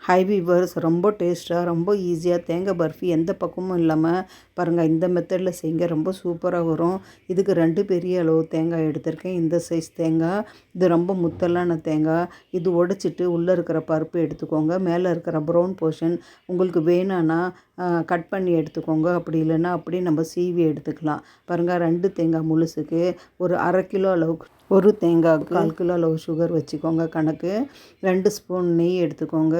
High viewers ரொம்ப டேஸ்ட்டாக ரொம்ப ஈஸியாக தேங்காய் பர்ஃபி எந்த பக்கமும் இல்லாமல் பாருங்கள், இந்த மெத்தடில் செய்யுங்க, ரொம்ப சூப்பராக வரும். இதுக்கு 2 பெரிய அளவு தேங்காய் எடுத்திருக்கேன். இந்த சைஸ் தேங்காய், இது ரொம்ப முத்தலான தேங்காய். இது உடைச்சிட்டு உள்ளே இருக்கிற பருப்பு எடுத்துக்கோங்க. மேலே இருக்கிற ப்ரௌன் போர்ஷன் உங்களுக்கு வேணும்னா கட் பண்ணி எடுத்துக்கோங்க. அப்படி இல்லைன்னா அப்படி நம்ம சீவி எடுத்துக்கலாம். பாருங்கள், 2 தேங்காய் முழுசுக்கு ஒரு அரை கிலோ அளவுக்கு, ஒரு தேங்காய்க்கு 1/4 கிலோ அளவு சுகர் வச்சுக்கோங்க கணக்கு. 2 ஸ்பூன் நெய் எடுத்துக்கோங்க.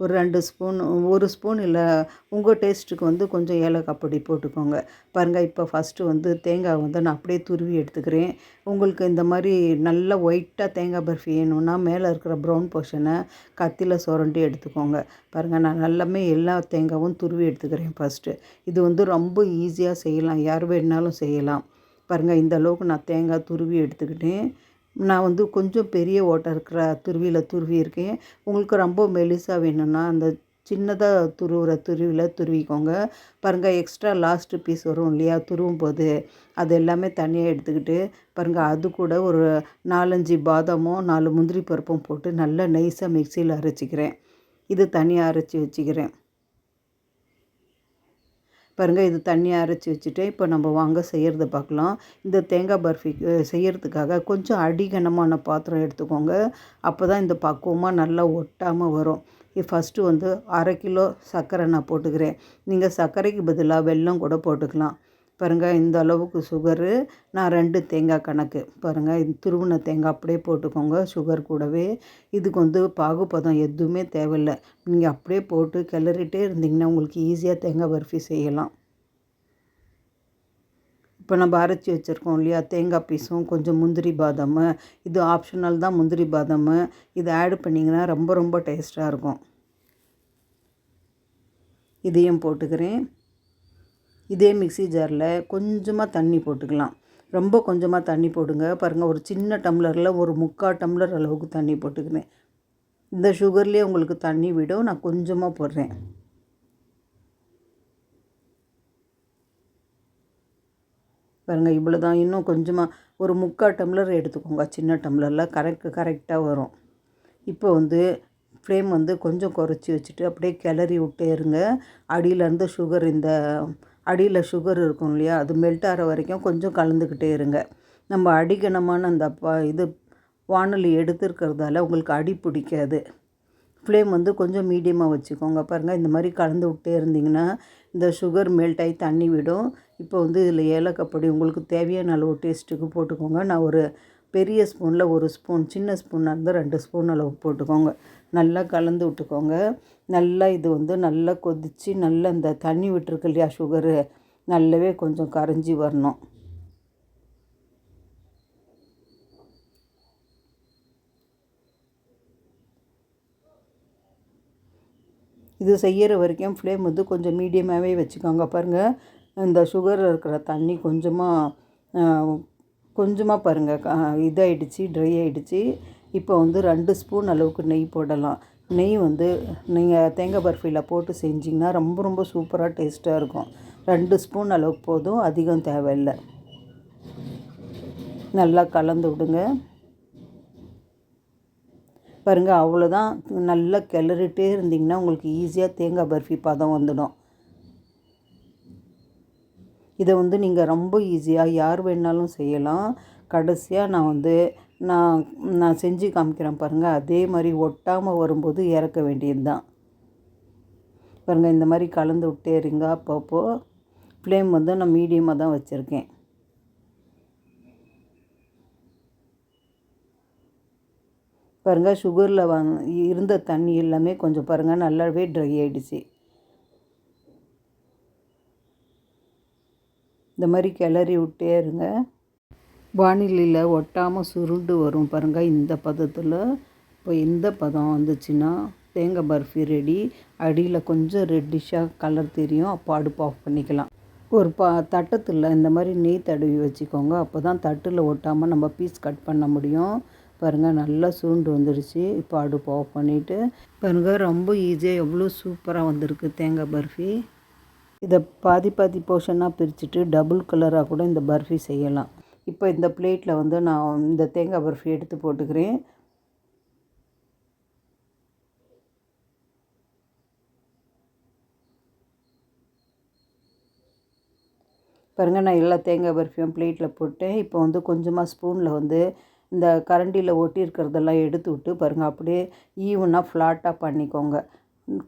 ஒரு 2 ஸ்பூன், 1 ஸ்பூன் இல்லை, உங்கள் டேஸ்ட்டுக்கு வந்து கொஞ்சம் ஏலக்காய் பொடி போட்டுக்கோங்க. பாருங்கள், இப்போ ஃபஸ்ட்டு தேங்காய் நான் அப்படியே துருவி எடுத்துக்கிறேன். உங்களுக்கு இந்த மாதிரி நல்லா ஒயிட்டாக தேங்காய் பர்ஃபி வேணும்னா மேலே இருக்கிற ப்ரௌன் போர்ஷனை கத்தியில் சுரண்டி எடுத்துக்கோங்க. பாருங்கள், நான் எல்லாமே எல்லா தேங்காயும் துருவி எடுத்துக்கிறேன் ஃபஸ்ட்டு. இது ரொம்ப ஈஸியாக செய்யலாம், யார் வேணுனாலும் செய்யலாம். பாருங்கள், இந்த அளவுக்கு நான் தேங்காய் துருவி எடுத்துக்கிட்டேன். நான் கொஞ்சம் பெரிய ஓட்டை இருக்கிற துருவியில் துருவியிருக்கேன். உங்களுக்கு ரொம்ப மெலிசாக வேணும்னா அந்த சின்னதாக துருவியில் துருவிக்கோங்க. பாருங்கள், எக்ஸ்ட்ரா லாஸ்ட்டு பீஸ் வரும் இல்லையா துருவும் போது, அது எல்லாமே தனியாக எடுத்துக்கிட்டு பாருங்கள், அது கூட ஒரு 4-5 பாதாமும் 4 முந்திரி பருப்பும் போட்டு நல்லா நைஸாக மிக்சியில் அரைச்சிக்கிறேன். இது தனியாக அரைச்சி வச்சுக்கிறேன். பாருங்கள், இது தண்ணியாக அரைச்சி வச்சுட்டு இப்போ நம்ம வாங்க செய்கிறத பார்க்கலாம். இந்த தேங்காய் பர்ஃபி செய்கிறதுக்காக கொஞ்சம் அடிகனமான பாத்திரம் எடுத்துக்கோங்க. அப்போ தான் இந்த பக்குவமாக நல்லா ஒட்டாமல் வரும். இது ஃபஸ்ட்டு அரை கிலோ சர்க்கரை நான் போட்டுக்கிறேன். நீங்கள் சர்க்கரைக்கு பதிலாக வெல்லம் கூட போட்டுக்கலாம். பாருங்கள், இந்த அளவுக்கு சுகரு, நான் 2 தேங்காய் கணக்கு. பாருங்கள், இது துருவின தேங்காய் அப்படியே போட்டுக்கோங்க சுகர் கூடவே. இதுக்கு பாகுபதம் எதுவுமே தேவையில்லை. நீங்கள் அப்படியே போட்டு கிளறிட்டே இருந்தீங்கன்னா உங்களுக்கு ஈஸியாக தேங்காய் பர்ஃபி செய்யலாம். இப்போ நம்ம அரைச்சி வச்சுருக்கோம் இல்லையா தேங்காய் பீஸும் கொஞ்சம் முந்திரி பாதாம், இது ஆப்ஷனல் தான். முந்திரி பாதாம் இது ஆட் பண்ணிங்கன்னா ரொம்ப ரொம்ப டேஸ்ட்டாக இருக்கும். இதையும் போட்டுக்கிறேன். இதே மிக்ஸி ஜாரில் கொஞ்சமாக தண்ணி போட்டுக்கலாம். ரொம்ப கொஞ்சமாக தண்ணி போடுங்க. பாருங்கள், ஒரு சின்ன டம்ளரில் ஒரு 3/4 டம்ளர் அளவுக்கு தண்ணி போட்டுக்கிறேன். இந்த சுகர்லேயே உங்களுக்கு தண்ணி விடும், நான் கொஞ்சமாக போடுறேன். பாருங்கள், இவ்வளோ தான். இன்னும் கொஞ்சமாக ஒரு 3/4 டம்ளர் எடுத்துக்கோங்க. சின்ன டம்ளரில் கரெக்டாக வரும். இப்போ ஃப்ளேம் கொஞ்சம் குறைச்சி வச்சுட்டு அப்படியே கிளறி விட்டே இருங்க. அடியிலேருந்து அடியில் சுகர் இருக்கும் இல்லையா, அது மெல்ட் ஆகிற வரைக்கும் கொஞ்சம் கலந்துக்கிட்டே இருங்க. நம்ம அடிகனமான அந்த வானொலி எடுத்துருக்கிறதால உங்களுக்கு அடி பிடிக்காது. ஃப்ளேம் கொஞ்சம் மீடியமாக வச்சுக்கோங்க. பாருங்கள், இந்த மாதிரி கலந்து விட்டே இருந்திங்கன்னா இந்த சுகர் மெல்ட் ஆகி தண்ணி விடும். இப்போ இதில் ஏலக்காய் பொடி உங்களுக்கு தேவையான அளவு டேஸ்ட்டுக்கு போட்டுக்கோங்க. நான் ஒரு பெரிய ஸ்பூனில் 1 ஸ்பூன், சின்ன ஸ்பூனாக இருந்தால் 2 ஸ்பூன் அளவு போட்டுக்கோங்க. நல்லா கலந்து விட்டுக்கோங்க. நல்லா இது நல்லா கொதித்து நல்லா இந்த தண்ணி விட்டுருக்கு இல்லையா சுகரு, நல்லாவே கொஞ்சம் கரைஞ்சி வரணும். இது செய்கிற வரைக்கும் ஃப்ளேம் கொஞ்சம் மீடியமாகவே வச்சுக்கோங்க. பாருங்கள், இந்த சுகரில் இருக்கிற தண்ணி கொஞ்சமாக பாருங்கள் இதாகிடுச்சு, ட்ரை ஆகிடுச்சு. இப்போ 2 ஸ்பூன் அளவுக்கு நெய் போடலாம். நெய் நீங்கள் தேங்காய் பர்ஃபியில் போட்டு செஞ்சிங்கன்னா ரொம்ப ரொம்ப சூப்பராக டேஸ்ட்டாக இருக்கும். 2 ஸ்பூன் அளவுக்கு போதும், அதிகம் தேவையில்லை. நல்லா கலந்து விடுங்க. பாருங்கள், அவ்வளோதான். நல்லா கிளறிட்டே இருந்திங்கன்னா உங்களுக்கு ஈஸியாக தேங்காய் பர்ஃபி பதம் வந்துடும். இதை நீங்கள் ரொம்ப ஈஸியாக யார் வேணாலும் செய்யலாம். கடைசியாக நான் செஞ்சு காமிக்கிறேன் பாருங்கள். அதே மாதிரி ஒட்டாமல் வரும்போது இறக்க வேண்டியது தான். பாருங்கள், இந்த மாதிரி கலந்து விட்டே இருங்க. அப்பப்போ ஃப்ளேம் நான் மீடியமாக தான் வச்சுருக்கேன். பாருங்கள், சுகரில் இருந்த தண்ணி எல்லாமே கொஞ்சம் பாருங்கள் நல்லாவே ட்ரை ஆகிடுச்சு. இந்த மாதிரி கிளறி விட்டே இருங்க. வானிலையில் ஒட்டாமல் சுருண்டு வரும் பாருங்கள் இந்த பதத்தில். இப்போ இந்த பதம் வந்துச்சுன்னா தேங்காய் பர்ஃபி ரெடி. அடியில் கொஞ்சம் ரெட்டிஷாக கலர் தெரியும். அப்போ அடுப்பு ஆஃப் பண்ணிக்கலாம். ஒரு தட்டத்தில் இந்த மாதிரி நெய் தடவி வச்சுக்கோங்க. அப்போ தான் தட்டில் ஒட்டாமல் நம்ம பீஸ் கட் பண்ண முடியும். பாருங்கள், நல்லா சுருண்டு வந்துடுச்சு. இப்போ அடுப்பு ஆஃப் பண்ணிவிட்டு பாருங்கள், ரொம்ப ஈஸியாக எவ்வளோ சூப்பராக வந்திருக்கு தேங்காய் பர்ஃபி. இதை பாதி போர்ஷனாக பிரிச்சுட்டு டபுள் கலராக கூட இந்த பர்ஃபி செய்யலாம். இப்போ இந்த பிளேட்டில் நான் இந்த தேங்காய் பர்ஃபி எடுத்து போட்டுக்கிறேன். பாருங்கள், நான் எல்லா தேங்காய் பர்ஃபியும் பிளேட்டில் போட்டேன். இப்போ வந்து கொஞ்சமாக ஸ்பூனில் வந்து இந்த கரண்டியில் ஒட்டி இருக்கிறதெல்லாம் எடுத்து விட்டு பாருங்கள், அப்படியே ஈவனாக ஃப்ளாட்டாக பண்ணிக்கோங்க.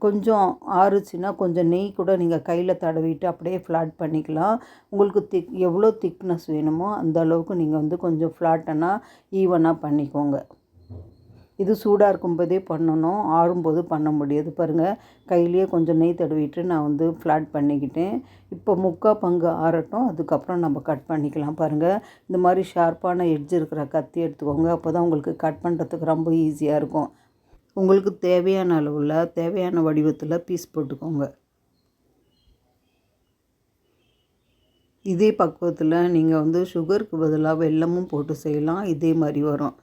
கொஞ்சம் ஆறுச்சுன்னா கொஞ்சம் நெய் கூட நீங்கள் கையில் தடவிட்டு அப்படியே ஃப்ளாட் பண்ணிக்கலாம். உங்களுக்கு எவ்வளோ திக்னஸ் வேணுமோ அந்த அளவுக்கு நீங்கள் வந்து கொஞ்சம் ஃப்ளாட்டனா ஈவனாக பண்ணிக்கோங்க. இது சூடாக இருக்கும்போதே பண்ணணும், ஆறும்போது பண்ண முடியாது. பாருங்கள், கையிலேயே கொஞ்சம் நெய் தடவிட்டு நான் வந்து ஃப்ளாட் பண்ணிக்கிட்டேன். இப்போ 3/4 பங்கு ஆறட்டும், அதுக்கப்புறம் நம்ம கட் பண்ணிக்கலாம். பாருங்கள், இந்த மாதிரி ஷார்ப்பான எட்ஜ் இருக்கிற கத்தி எடுத்துக்கோங்க. அப்போ தான் உங்களுக்கு கட் பண்ணுறதுக்கு ரொம்ப ஈஸியாக இருக்கும். உங்களுக்கு தேவையான அளவில் தேவையான வடிவத்தில் பீஸ் போட்டுக்கோங்க. இதே பக்குவத்தில் நீங்கள் வந்து சுகருக்கு பதிலாக வெல்லமும் போட்டு செய்யலாம். இதே மாதிரி வரும்.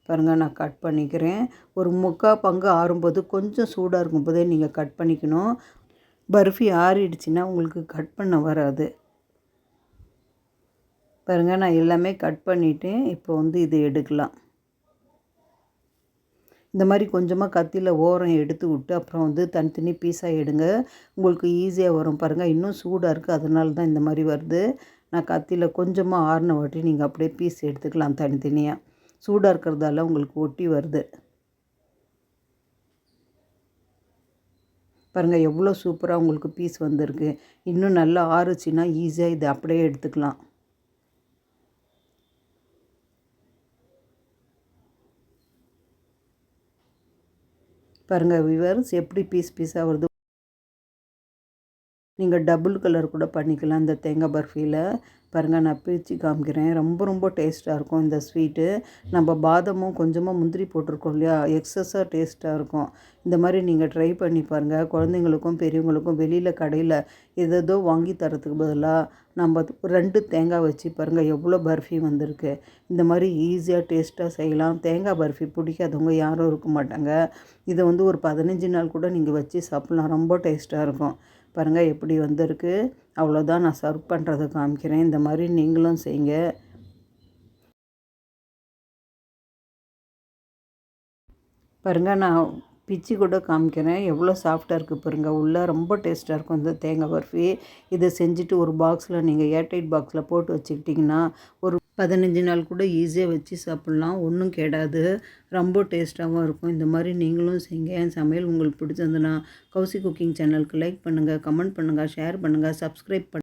பாருங்கள், நான் கட் பண்ணிக்கிறேன். ஒரு 3/4 பங்கு ஆறும்போது கொஞ்சம் சூடாக இருக்கும்போதே நீங்கள் கட் பண்ணிக்கணும். பர்ஃபி ஆறிடுச்சுன்னா உங்களுக்கு கட் பண்ண வராது. பாருங்கள், நான் எல்லாமே கட் பண்ணிவிட்டேன். இப்போ வந்து இதை எடுக்கலாம். இந்த மாதிரி கொஞ்சமாக கத்தியில் ஓரம் எடுத்து விட்டு அப்புறம் வந்து தனித்தனி பீஸாக எடுங்க. உங்களுக்கு ஈஸியாக வரும். பாருங்கள், இன்னும் சூடாக இருக்குது, அதனால தான் இந்த மாதிரி வருது. நான் கத்தியில் கொஞ்சமாக ஆறின வாட்டி நீங்கள் அப்படியே பீஸ் எடுத்துக்கலாம் தனித்தனியாக. சூடாக இருக்கிறதால உங்களுக்கு ஒட்டி வருது. பாருங்கள், எவ்வளோ சூப்பராக உங்களுக்கு பீஸ் வந்திருக்கு. இன்னும் நல்லா ஆறுச்சுன்னா ஈஸியாக இதை அப்படியே எடுத்துக்கலாம். பாருங்கள் வியூவர்ஸ், எப்படி பீஸாக வருது. நீங்கள் டபுள் கலர் கூட பண்ணிக்கலாம் இந்த தேங்காய் பர்ஃபியில். பாருங்கள், நான் பிரித்து காமிக்கிறேன். ரொம்ப டேஸ்ட்டாக இருக்கும் இந்த ஸ்வீட்டு. நம்ம பாதமும் கொஞ்சமாக முந்திரி போட்டிருக்கோம் இல்லையா, எக்ஸஸாக டேஸ்ட்டாக இருக்கும். இந்த மாதிரி நீங்கள் ட்ரை பண்ணி பாருங்கள். குழந்தைங்களுக்கும் பெரியவங்களுக்கும் வெளியில் கடையில் ஏதேதோ வாங்கி தரத்துக்கு பதிலாக நம்ம 2 தேங்காய் வச்சு பாருங்கள் எவ்வளோ பர்ஃபி வந்திருக்கு. இந்த மாதிரி ஈஸியாக டேஸ்ட்டாக செய்யலாம். தேங்காய் பர்ஃபி பிடிக்காதவங்க யாரும் இருக்க மாட்டாங்க. இதை வந்து ஒரு 15 நாள் கூட நீங்கள் வச்சு சாப்பிட்லாம். ரொம்ப டேஸ்ட்டாக இருக்கும். பாருங்கள் எப்படி வந்திருக்கு. அவ்வளோதான், நான் சர்வ் பண்ணுறதை காமிக்கிறேன். இந்த மாதிரி நீங்களும் செய்யுங்க. பாருங்கள், நான் பிச்சு கூட காமிக்கிறேன். எவ்வளோ சாஃப்டாக இருக்குது பாருங்கள். உள்ளே ரொம்ப டேஸ்ட்டாக இருக்கும் இந்த தேங்காய் பர்ஃபி. இதை செஞ்சுட்டு ஒரு பாக்ஸில் நீங்கள் ஏர்டைட் பாக்ஸில் போட்டு வச்சுக்கிட்டிங்கன்னா ஒரு 15 நாள் கூட ஈஸியாக வச்சு சாப்பிட்லாம். ஒன்றும் கெடாது. ரொம்ப டேஸ்ட்டாகவும் இருக்கும். இந்த மாதிரி நீங்களும் செய்யுங்க. என் சமையல் உங்களுக்கு பிடிச்சிருந்துன்னா கௌசி குக்கிங் சேனலுக்கு லைக் பண்ணுங்கள், கமெண்ட் பண்ணுங்கள், ஷேர் பண்ணுங்கள், சப்ஸ்கிரைப்